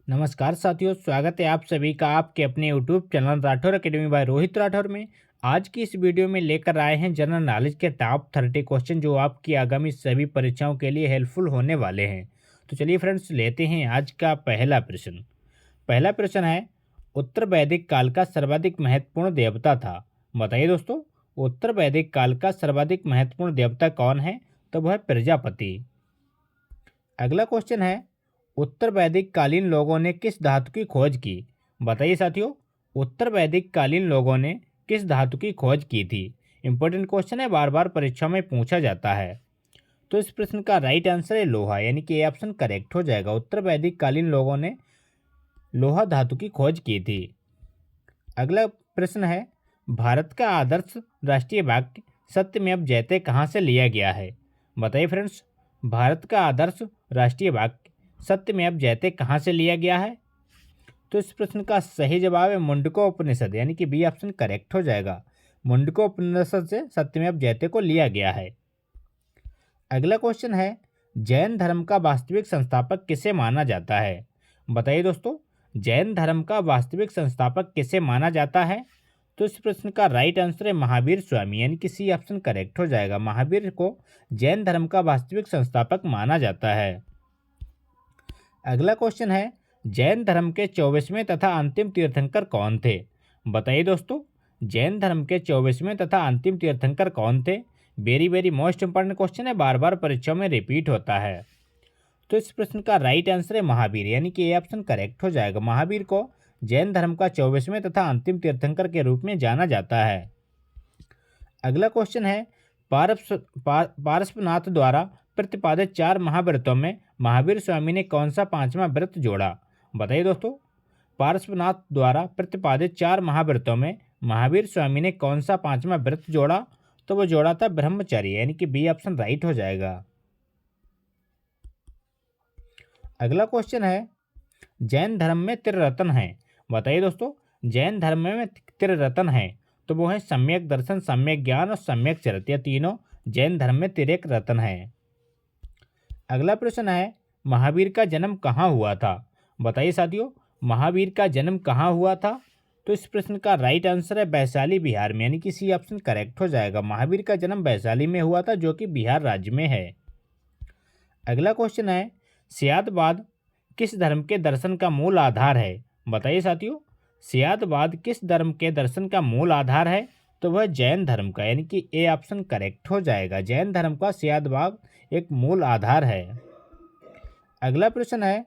नमस्कार साथियों, स्वागत है आप सभी का आपके अपने YouTube channel Rathore academy by Rohit Rathore में। आज की इस वीडियो में लेकर आए हैं जनरल नॉलेज के टॉप 30 क्वेश्चन जो आपकी आगामी सभी परीक्षाओं के लिए हेल्पफुल होने वाले हैं। तो चलिए फ्रेंड्स, लेते हैं आज का पहला प्रश्न। पहला प्रश्न है, उत्तर वैदिक काल का सर्वाधिक महत्वपूर्ण देवता था। बताइए दोस्तों, उत्तर वैदिक काल का सर्वाधिक महत्वपूर्ण देवता कौन है? तो वह है प्रजापति। अगला क्वेश्चन है, उत्तर वैदिक कालीन लोगों ने किस धातु की खोज की? बताइए साथियों, उत्तर वैदिक कालीन लोगों ने किस धातु की खोज की थी? इंपॉर्टेंट क्वेश्चन है, बार बार परीक्षा में पूछा जाता है। तो इस प्रश्न का राइट आंसर है लोहा, यानी कि ए ऑप्शन करेक्ट हो जाएगा। उत्तर वैदिक कालीन लोगों ने लोहा धातु की खोज की थी। अगला प्रश्न है, भारत का आदर्श राष्ट्रीय वाक्य सत्यमेव जयते कहाँ से लिया गया है? बताइए फ्रेंड्स, भारत का आदर्श राष्ट्रीय वाक्य सत्यमेव जयते कहाँ से लिया गया है? तो इस प्रश्न का सही जवाब है मुंडकोपनिषद, यानी कि बी ऑप्शन करेक्ट हो जाएगा। मुंडकोपनिषद से सत्यमेव जयते को लिया गया है। अगला क्वेश्चन है, जैन धर्म का वास्तविक संस्थापक किसे माना जाता है? बताइए दोस्तों, जैन धर्म का वास्तविक संस्थापक किसे माना जाता है? तो इस प्रश्न का राइट आंसर है महावीर स्वामी, यानी कि सी ऑप्शन करेक्ट हो जाएगा। महावीर को जैन धर्म का वास्तविक संस्थापक माना जाता है। अगला क्वेश्चन है, जैन धर्म के 24वें तथा अंतिम तीर्थंकर कौन थे? बताइए दोस्तों, जैन धर्म के 24वें तथा अंतिम तीर्थंकर कौन थे? Very very most important question है, बार बार परीक्षाओं में रिपीट होता है। तो इस प्रश्न का राइट आंसर है महावीर, यानी कि ए ऑप्शन करेक्ट हो जाएगा। महावीर को जैन धर्म का 24वें तथा अंतिम तीर्थंकर के रूप में जाना जाता है। अगला क्वेश्चन है, पारस्पनाथ द्वारा प्रतिपादित 4 महाव्रतों में महावीर स्वामी ने कौन सा 5वां व्रत जोड़ा? बताइए दोस्तों, पारस्पनाथ द्वारा प्रतिपादित 4 महाव्रतों में महावीर स्वामी ने कौन सा 5वां व्रत जोड़ा? तो वो जोड़ा था ब्रह्मचर्य, यानी कि बी ऑप्शन राइट हो जाएगा। अगला क्वेश्चन है, जैन धर्म में त्रिरत्न है। बताइए दोस्तों, जैन धर्म में त्रिरत्न है तो वो है सम्यक दर्शन, सम्यक ज्ञान और सम्यक चरित्र। यह तीनों जैन धर्म में तिरेक रत्न है। अगला प्रश्न है, महावीर का जन्म कहाँ हुआ था? बताइए साथियों, महावीर का जन्म कहाँ हुआ था? तो इस प्रश्न का राइट आंसर है वैशाली, बिहार में, यानी कि सी ऑप्शन करेक्ट हो जाएगा। महावीर का जन्म वैशाली में हुआ था, जो कि बिहार राज्य में है। अगला क्वेश्चन है, सियादवाद किस धर्म के दर्शन का मूल आधार है? बताइए साथियों, सियादवाद किस धर्म के दर्शन का मूल आधार है? तो वह जैन धर्म का, यानी कि ए ऑप्शन करेक्ट हो जाएगा। जैन धर्म का सियादवाद एक मूल आधार है। अगला प्रश्न है,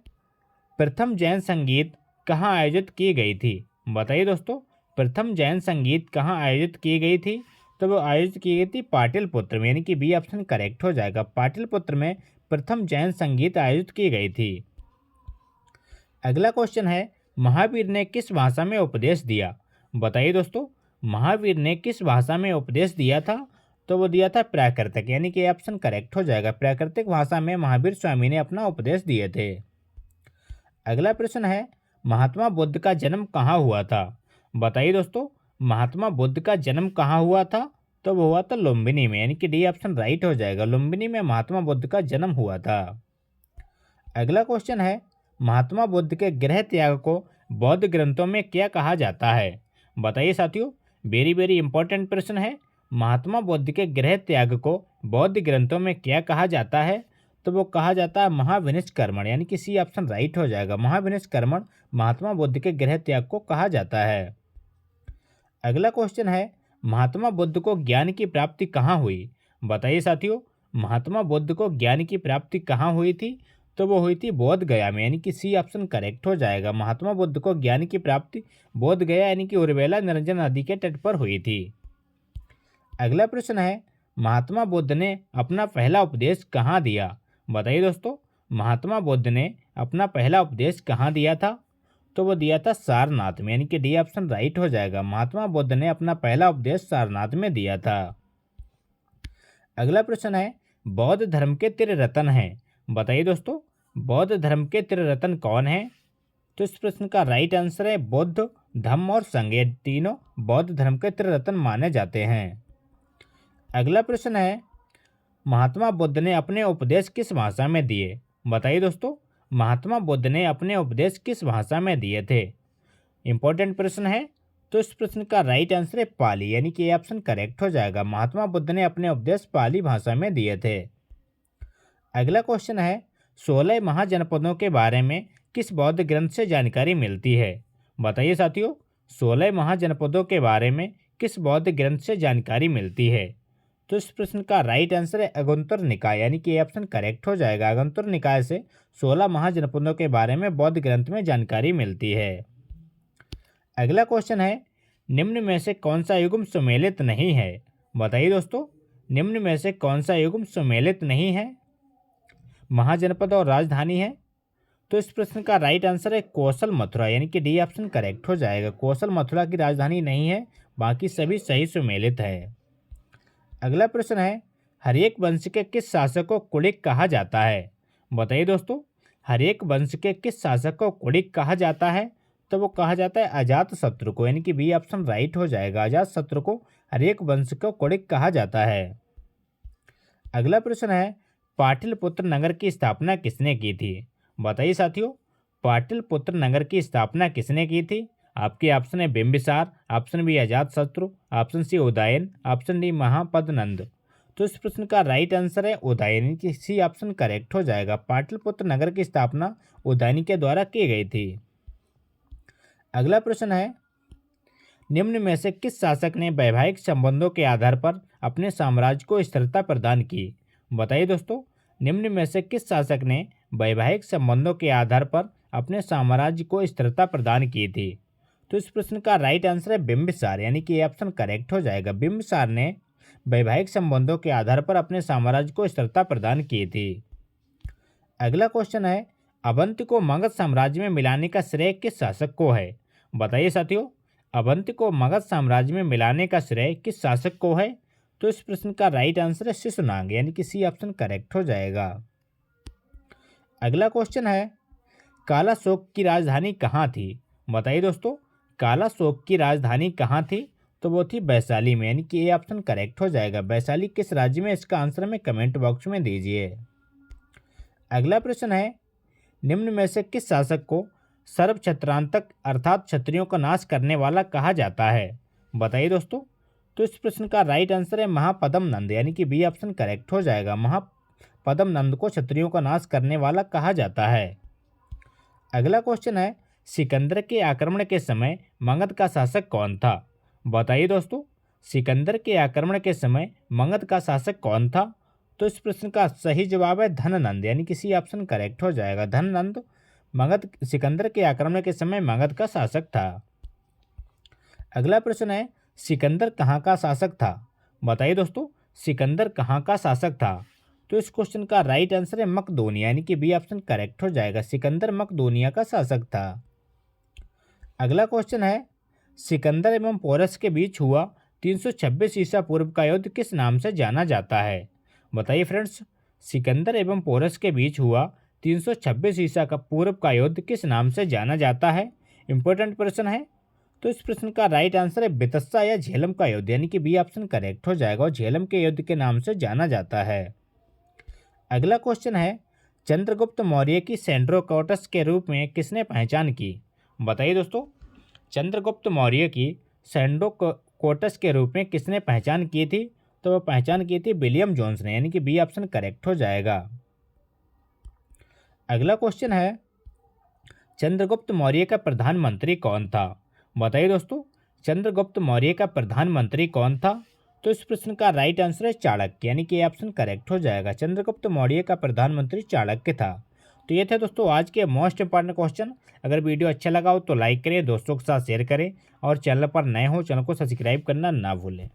प्रथम जैन संगीत कहाँ आयोजित की गई थी? बताइए दोस्तों, प्रथम जैन संगीत कहाँ आयोजित की गई थी? तो वो आयोजित की गई थी पाटलिपुत्र में, यानी कि बी ऑप्शन करेक्ट हो जाएगा। पाटलिपुत्र में प्रथम जैन संगीत आयोजित की गई थी। अगला क्वेश्चन है, महावीर ने किस भाषा में उपदेश दिया? बताइए दोस्तों, महावीर ने किस भाषा में उपदेश दिया था? तो वो दिया था प्राकृतिक, यानी कि ऑप्शन करेक्ट हो जाएगा। प्राकृतिक भाषा में महावीर स्वामी ने अपना उपदेश दिए थे। अगला प्रश्न है, महात्मा बुद्ध का जन्म कहाँ हुआ था? बताइए दोस्तों, महात्मा बुद्ध का जन्म कहाँ हुआ था? तो वो हुआ था लुम्बिनी में, यानी कि डी ऑप्शन राइट हो जाएगा। लुम्बिनी में महात्मा बुद्ध का जन्म हुआ था। अगला क्वेश्चन है, महात्मा बुद्ध के गृह त्याग को बौद्ध ग्रंथों में क्या कहा जाता है? बताइए साथियों, वेरी वेरी इंपॉर्टेंट प्रश्न है। महात्मा बुद्ध के गृह त्याग को बौद्ध ग्रंथों में क्या कहा जाता है? तो वो कहा जाता है महाविनिष्कर्मण, यानी कि सी ऑप्शन राइट हो जाएगा। महाविनिष्कर्मण महात्मा बुद्ध के गृह त्याग को कहा जाता है। अगला क्वेश्चन है, महात्मा बुद्ध को ज्ञान की प्राप्ति कहाँ हुई? बताइए साथियों, महात्मा बुद्ध को ज्ञान की प्राप्ति कहाँ हुई थी? तो वो हुई थी बोध गया में, यानी कि सी ऑप्शन करेक्ट हो जाएगा। महात्मा बुद्ध को ज्ञान की प्राप्ति बोध गया, यानी कि उर्वेला निरंजन नदी के तट पर हुई थी। अगला प्रश्न है, महात्मा बुद्ध ने अपना पहला उपदेश कहाँ दिया? बताइए दोस्तों, महात्मा बुद्ध ने अपना पहला उपदेश कहाँ दिया था? तो वो दिया था सारनाथ में, यानी कि डी ऑप्शन राइट हो जाएगा। महात्मा बुद्ध ने अपना पहला उपदेश सारनाथ में दिया था। अगला प्रश्न है, बौद्ध धर्म के त्रिरत्न हैं। बताइए दोस्तों, बौद्ध धर्म के त्रिरत्न कौन है? तो इस प्रश्न का राइट आंसर है बुद्ध, धम्म और संघ। ये तीनों बौद्ध धर्म के त्रिरत्न माने जाते हैं। अगला प्रश्न है, महात्मा बुद्ध ने अपने उपदेश किस भाषा में दिए? बताइए दोस्तों, महात्मा बुद्ध ने अपने उपदेश किस भाषा में दिए थे? इंपॉर्टेंट प्रश्न है। तो इस प्रश्न का राइट आंसर है पाली, यानी कि ये ऑप्शन करेक्ट हो जाएगा। महात्मा बुद्ध ने अपने उपदेश पाली भाषा में दिए थे। अगला क्वेश्चन है 16 महाजनपदों के बारे में किस बौद्ध ग्रंथ से जानकारी मिलती है? बताइए साथियों, 16 महाजनपदों के बारे में किस बौद्ध ग्रंथ से जानकारी मिलती है? तो इस प्रश्न का राइट आंसर है अगुंतर निकाय, यानी कि ये ऑप्शन करेक्ट हो जाएगा। अगुंतर निकाय से 16 महाजनपदों के बारे में बौद्ध ग्रंथ में जानकारी मिलती है। अगला क्वेश्चन है निम्न में से कौन सा युग्म सुमेलित नहीं है? बताइए दोस्तों, निम्न में से कौन सा युग्म सुमेलित नहीं है? महाजनपद और राजधानी है। तो इस प्रश्न का राइट आंसर है कौशल मथुरा, यानी कि डी ऑप्शन करेक्ट हो जाएगा। कौशल मथुरा की राजधानी नहीं है, बाकी सभी सही सुमेलित है। अगला प्रश्न है हर्येक वंश के किस शासक को कुलिक कहा जाता है? बताइए दोस्तों, हर्येक वंश के किस शासक को कुलिक कहा जाता है? तो वो कहा जाता है अजातशत्रु को, यानी कि बी ऑप्शन राइट हो जाएगा। अजातशत्रु को हर्येक वंश को कुलिक कहा जाता है। अगला प्रश्न है पाटलिपुत्र नगर की स्थापना किसने की थी? बताइए साथियों, पाटलिपुत्र नगर की स्थापना किसने की थी? आपके ऑप्शन है Bimbisara, option B Ajatashatru, option C Udayan, option D Mahapadmananda. तो इस प्रश्न का राइट आंसर है उदयन, की सी ऑप्शन करेक्ट हो जाएगा। पाटलिपुत्र नगर की स्थापना उदयन के द्वारा की गई थी। अगला प्रश्न है निम्न में से किस शासक ने वैवाहिक संबंधों के आधार पर अपने साम्राज्य को स्थिरता प्रदान की? बताइए दोस्तों, निम्न में से किस शासक ने वैवाहिक संबंधों के आधार पर अपने साम्राज्य को स्थिरता प्रदान की थी? तो इस प्रश्न का राइट आंसर है बिंबिसार, यानी कि ये ऑप्शन करेक्ट हो जाएगा। बिंबिसार ने वैवाहिक संबंधों के आधार पर अपने साम्राज्य को स्थिरता प्रदान की थी। अगला क्वेश्चन है अवंती को मगध साम्राज्य में मिलाने का श्रेय किस शासक को है? बताइए साथियों, अवंती को मगध साम्राज्य में मिलाने का श्रेय किस शासक को है? तो इस प्रश्न का राइट आंसर है शिशुनाग, यानी कि सी ऑप्शन करेक्ट हो जाएगा। अगला क्वेश्चन है कालाशोक की राजधानी कहाँ थी? बताइए दोस्तों, कालाशोक की राजधानी कहाँ थी? तो वो थी वैशाली में, यानी कि ये ऑप्शन करेक्ट हो जाएगा। वैशाली किस राज्य में? इसका आंसर हमें कमेंट बॉक्स में दीजिए। अगला प्रश्न है निम्न में से किस शासक को सर्वक्षत्रांतक अर्थात क्षत्रियों का नाश करने वाला कहा जाता है? बताइए दोस्तों, तो इस प्रश्न का राइट आंसर है महापद्मनंद, यानी कि बी ऑप्शन करेक्ट हो जाएगा। महापद्मनंद को क्षत्रियों का नाश करने वाला कहा जाता है। अगला क्वेश्चन है सिकंदर के आक्रमण के समय मगध का शासक कौन था? बताइए दोस्तों, सिकंदर के आक्रमण के समय मगध का शासक कौन था? तो इस प्रश्न का सही जवाब है धननंद, यानी कि सी ऑप्शन करेक्ट हो जाएगा। धननंद मगध सिकंदर के आक्रमण के समय मगध का शासक था। अगला प्रश्न है सिकंदर कहाँ का शासक था? बताइए दोस्तों, सिकंदर कहाँ का शासक था? तो इस क्वेश्चन का राइट आंसर है मकदोनिया, यानी कि बी ऑप्शन करेक्ट हो जाएगा। सिकंदर मकदोनिया का शासक था। अगला क्वेश्चन है सिकंदर एवं पोरस के बीच हुआ 326 ईसा पूर्व का युद्ध किस नाम से जाना जाता है? बताइए फ्रेंड्स, सिकंदर एवं पोरस के बीच हुआ 326 ईसा का पूर्व का युद्ध किस नाम से जाना जाता है? इंपॉर्टेंट प्रश्न है। तो इस प्रश्न का राइट आंसर है बितस्सा या झेलम का युद्ध, यानी कि बी ऑप्शन करेक्ट हो जाएगा और झेलम के युद्ध के नाम से जाना जाता है। अगला क्वेश्चन है चंद्रगुप्त मौर्य की सेंड्रोकोटस के रूप में किसने पहचान की? बताइए दोस्तों, चंद्रगुप्त मौर्य की सेंड्रोकोटस के रूप में किसने पहचान की थी? तो वह पहचान की थी विलियम जोन्स ने, यानी कि बी ऑप्शन करेक्ट हो जाएगा। अगला क्वेश्चन है चंद्रगुप्त मौर्य का प्रधानमंत्री कौन था? बताइए दोस्तों, चंद्रगुप्त मौर्य का प्रधानमंत्री कौन था? तो इस प्रश्न का राइट आंसर है चाणक्य, यानी कि ये ऑप्शन करेक्ट हो जाएगा। चंद्रगुप्त मौर्य का प्रधानमंत्री चाणक्य था। तो ये थे दोस्तों आज के मोस्ट इंपॉर्टेंट क्वेश्चन। अगर वीडियो अच्छा लगा हो तो लाइक करें, दोस्तों के साथ शेयर करें और चैनल पर नए हो चैनल को सब्सक्राइब करना ना भूलें।